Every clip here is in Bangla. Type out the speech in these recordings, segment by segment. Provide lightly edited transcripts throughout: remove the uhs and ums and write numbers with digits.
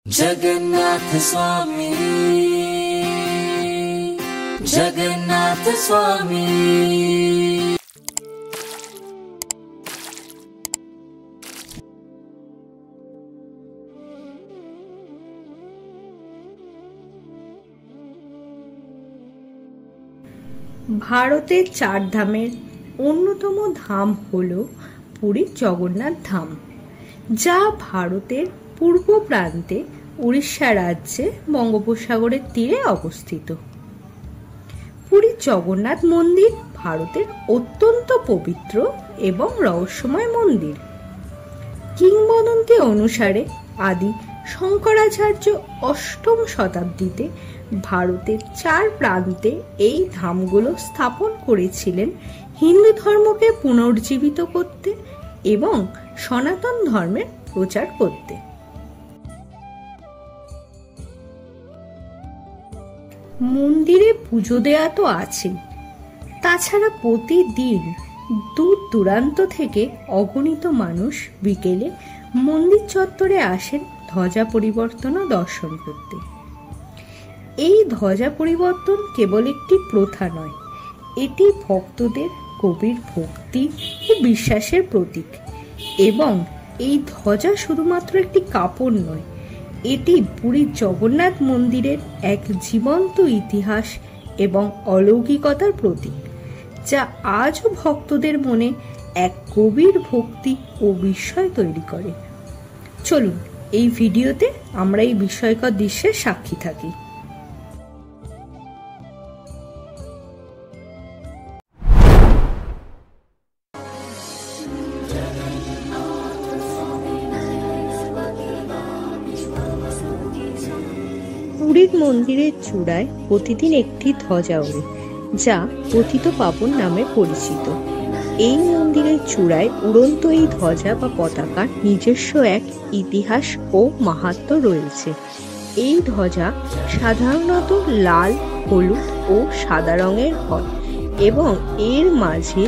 जगन्नाथ स्वामी, जगन्नाथ स्वामी। ভারতের চার ধামের অন্যতম ধাম হল পুরীর জগন্নাথ ধাম, যা ভারতের পূর্ব প্রান্তে উড়িষ্যা রাজ্যে বঙ্গোপসাগরের তীরে অবস্থিত। পুরীর জগন্নাথ মন্দির ভারতের অত্যন্ত পবিত্র এবং রহস্যময় মন্দির। কিংবদন্তি অনুসারে আদি শঙ্করাচার্য অষ্টম শতাব্দীতে ভারতের চার প্রান্তে এই ধামগুলো স্থাপন করেছিলেন হিন্দু ধর্মকে পুনর্জীবিত করতে এবং সনাতন ধর্মের প্রচার করতে। মন্দিরে পুজো দেয়া তো আছেই, তাছাড়া প্রতিদিন দূর দূরান্ত থেকে অগণিত মানুষ বিকেলে মন্দির চত্বরে আসেন ধ্বজা পরিবর্তন ও দর্শন করতে। এই ধ্বজা পরিবর্তন কেবল একটি প্রথা নয়, এটি ভক্তদের গভীর ভক্তি ও বিশ্বাসের প্রতীক। এবং এই ধ্বজা শুধুমাত্র একটি কাপড় নয়, এটি পুরীর জগন্নাথ মন্দিরের এক জীবন্ত ইতিহাস এবং অলৌকিকতার প্রতীক, যা আজও ভক্তদের মনে এক গভীর ভক্তি ও বিস্ময় তৈরি করে। চলুন এই ভিডিওতে আমরা এই বিস্ময়কর দৃশ্যের সাক্ষী থাকি। পুরীর মন্দিরের চূড়ায় প্রতিদিন একটি ধ্বজা ওড়ে, যা পতিত পাবন নামে পরিচিত। এই মন্দিরের চূড়ায় উড়ন্ত এই ধ্বজা বা পতাকার নিজস্ব এক ইতিহাস ও মাহাত্ম্য রয়েছে। এই ধ্বজা সাধারণত লাল, হলুদ ও সাদা রঙের হয় এবং এর মাঝে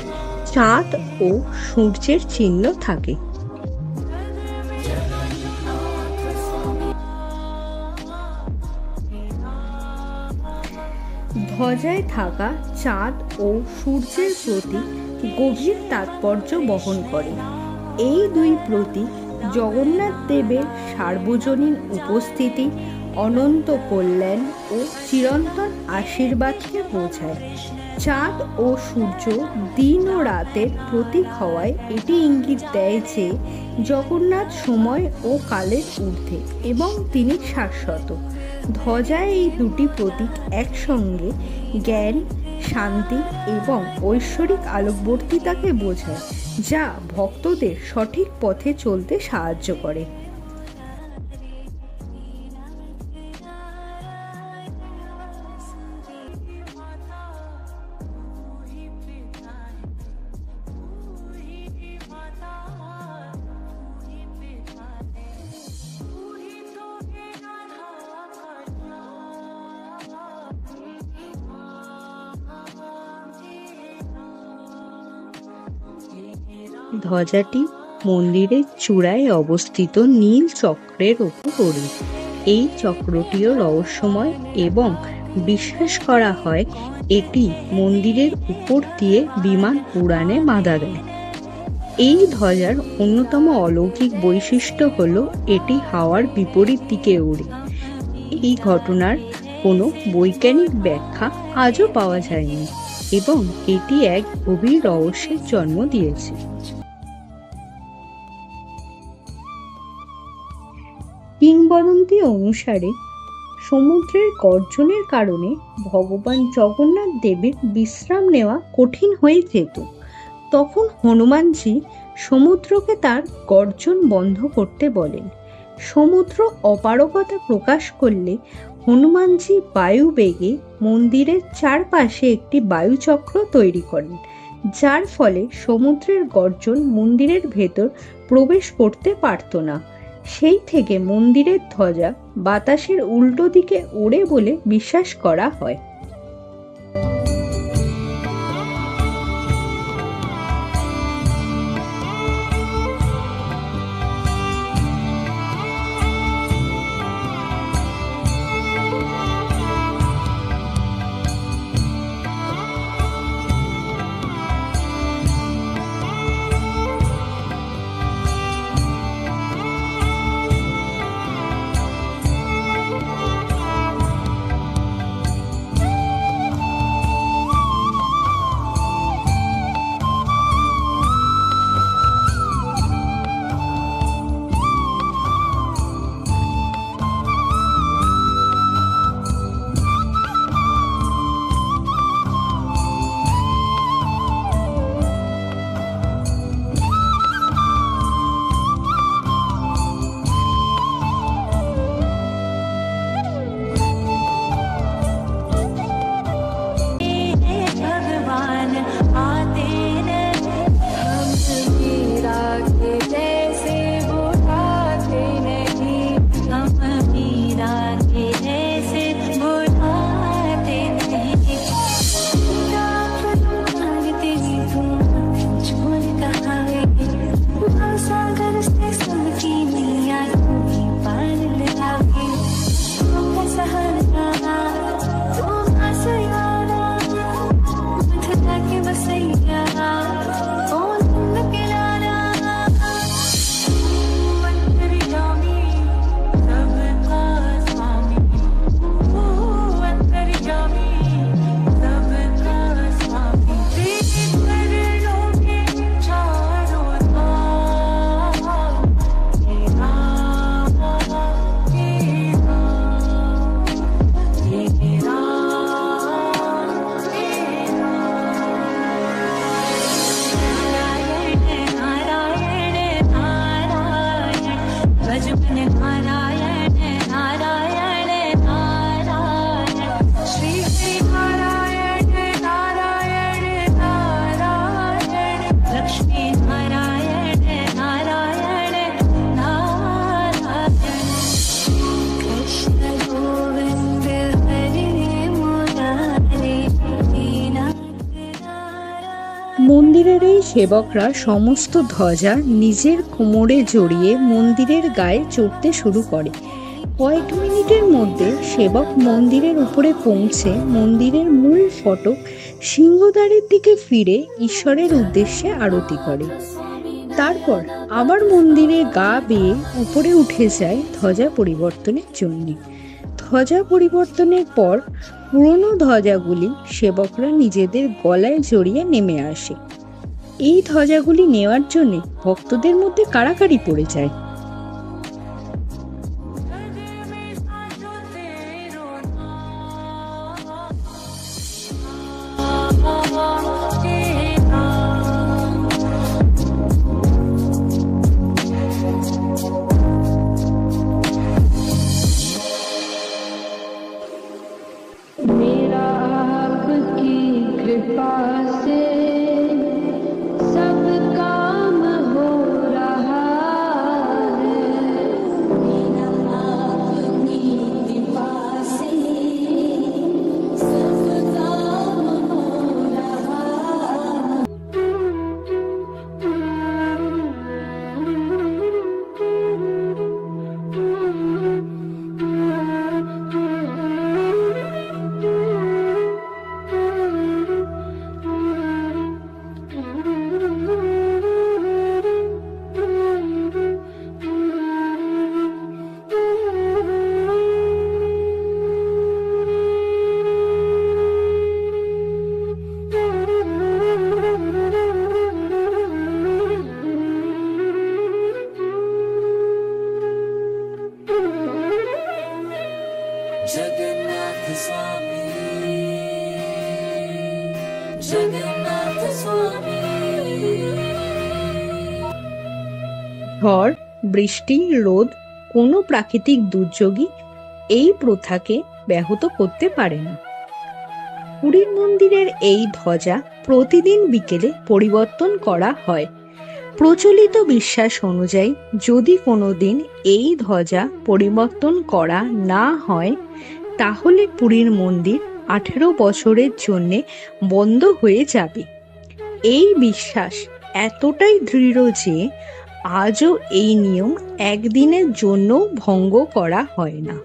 চাঁদ ও সূর্যের চিহ্ন থাকে। ধ্বজায় থাকা চাঁদ ও সূর্যের প্রতীক গভীর তাৎপর্য বহন করে। এই দুই প্রতীক জগন্নাথ দেবের সার্বজনীন উপস্থিতি, অনন্ত কল্যাণ ও চিরন্তন আশীর্বাদকে বোঝায়। চাঁদ ও সূর্য দিন ও রাতের প্রতীক হওয়ায় এটি ইঙ্গিত দেয় যে জগন্নাথ সময় ও কালের ঊর্ধ্বে এবং তিনি শাশ্বত। ধ্বজায় এই দুটি প্রতীক একসঙ্গে জ্ঞান, শান্তি এবং ঐশ্বরিক আলোকবর্তিতাকে বোঝায়, যা ভক্তদের সঠিক পথে চলতে সাহায্য করে। ধ্বজাটি মন্দিরের চূড়ায় অবস্থিত নীল চক্রের ওপর ওড়ে। এই চক্রটিও রহস্যময় এবং বিশ্বাস করা হয় এটি মন্দিরের উপর দিয়ে বিমান উড়ানে বাধা দেয়। এই ধ্বজার অন্যতম অলৌকিক বৈশিষ্ট্য হল এটি হাওয়ার বিপরীত দিকে ওড়ে। এই ঘটনার কোনো বৈজ্ঞানিক ব্যাখ্যা আজও পাওয়া যায়নি এবং এটি এক গভীর রহস্যের জন্ম দিয়েছে। কিংবদন্তি অনুসারে সমুদ্রের গর্জনের কারণে ভগবান জগন্নাথ দেবের বিশ্রাম নেওয়া কঠিন হয়ে যেত। তখন হনুমানজি সমুদ্রকে তার গর্জন বন্ধ করতে বলেন। সমুদ্র অপারগতা প্রকাশ করলে হনুমানজি বায়ু বেগে মন্দিরের চারপাশে একটি বায়ুচক্র তৈরি করেন, যার ফলে সমুদ্রের গর্জন মন্দিরের ভেতর প্রবেশ করতে পারত না। সেই থেকে মন্দিরের ধ্বজা বাতাসের উল্টো দিকে ওড়ে বলে বিশ্বাস করা হয়। সেবকরা সমস্ত ধ্বজা নিজের কোমরে জড়িয়ে মন্দিরের গায়ে চড়তে শুরু করে। কয়েক মিনিটের মধ্যে সেবক মন্দিরের উপরে পৌঁছে মন্দিরের মূল ফটক সিংহদ্বারের দিকে ফিরে ঈশ্বরের উদ্দেশ্যে আরতি করে। তারপর আবার মন্দিরে গা বেয়ে উপরে উঠে যায় ধ্বজা পরিবর্তনের জন্য। ধ্বজা পরিবর্তনের পর পুরনো ধ্বজাগুলি সেবকরা নিজেদের গলায় জড়িয়ে নেমে আসে। এই ধ্বজাগুলি নেওয়ার জন্য ভক্তদের মধ্যে কাড়াকাড়ি পড়ে যায়। जगन्नाथ स्वामी, जगन्नाथ स्वामी। ঝড়, বৃষ্টি, রোদ, কোনো প্রাকৃতিক দুর্যোগই এই প্রথাকে ব্যাহত করতে পারে না। পুরীর মন্দিরের এই ধ্বজা প্রতিদিন বিকেলে পরিবর্তন করা হয়। প্রচলিত বিশ্বাস অনুযায়ী যদি কোনোদিন এই ধ্বজা পরিবর্তন করা না হয় তাহলে পুরীর মন্দির 18 বছরের জন্য বন্ধ হয়ে যাবে। এই বিশ্বাস এতটাই দৃঢ় যে আজও এই নিয়ম একদিনের জন্য ভঙ্গ করা হয় না।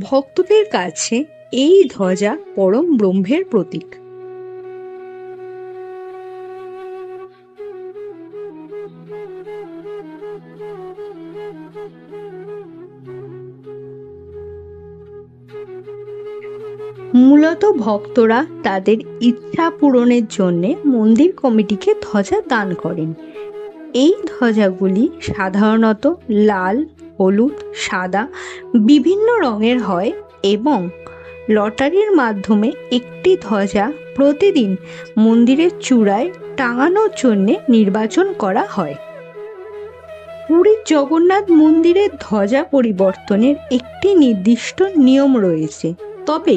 ভক্তদের কাছে এই ধ্বজা পরম ব্রহ্মের প্রতীক। মূলত ভক্তরা তাদের ইচ্ছা পূরণের জন্য মন্দির কমিটিকে ধ্বজা দান করেন। এই ধ্বজাগুলি সাধারণত লাল, হলুদ, সাদা বিভিন্ন রঙের হয় এবং লটারির মাধ্যমে একটি ধ্বজা প্রতিদিন মন্দিরের চূড়ায় টাঙানোর জন্য নির্বাচন করা হয়। পুরীর জগন্নাথ মন্দিরের ধ্বজা পরিবর্তনের একটি নির্দিষ্ট নিয়ম রয়েছে, তবে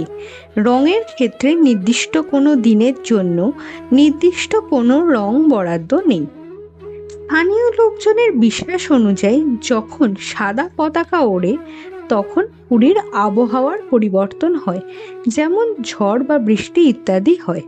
রঙের ক্ষেত্রে নির্দিষ্ট কোনো দিনের জন্য নির্দিষ্ট কোনো রং বরাদ্দ নেই। স্থানীয় লোকজনের বিশ্বাস অনুযায়ী যখন সাদা পতাকা ওড়ে তখন পুরীর আবহাওয়ার পরিবর্তন হয়, যেমন ঝড় বা বৃষ্টি ইত্যাদি হয়।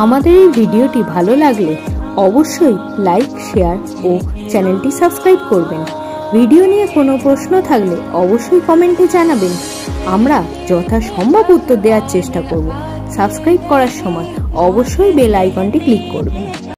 আমাদের এই ভিডিওটি ভালো লাগলে অবশ্যই লাইক, শেয়ার ও চ্যানেলটি সাবস্ক্রাইব করবেন। ভিডিও নিয়ে কোনো প্রশ্ন থাকলে অবশ্যই কমেন্টে জানাবেন, আমরা যথাসম্ভব উত্তর দেওয়ার চেষ্টা করব। সাবস্ক্রাইব করার সময় অবশ্যই বেল আইকনটি ক্লিক করবেন।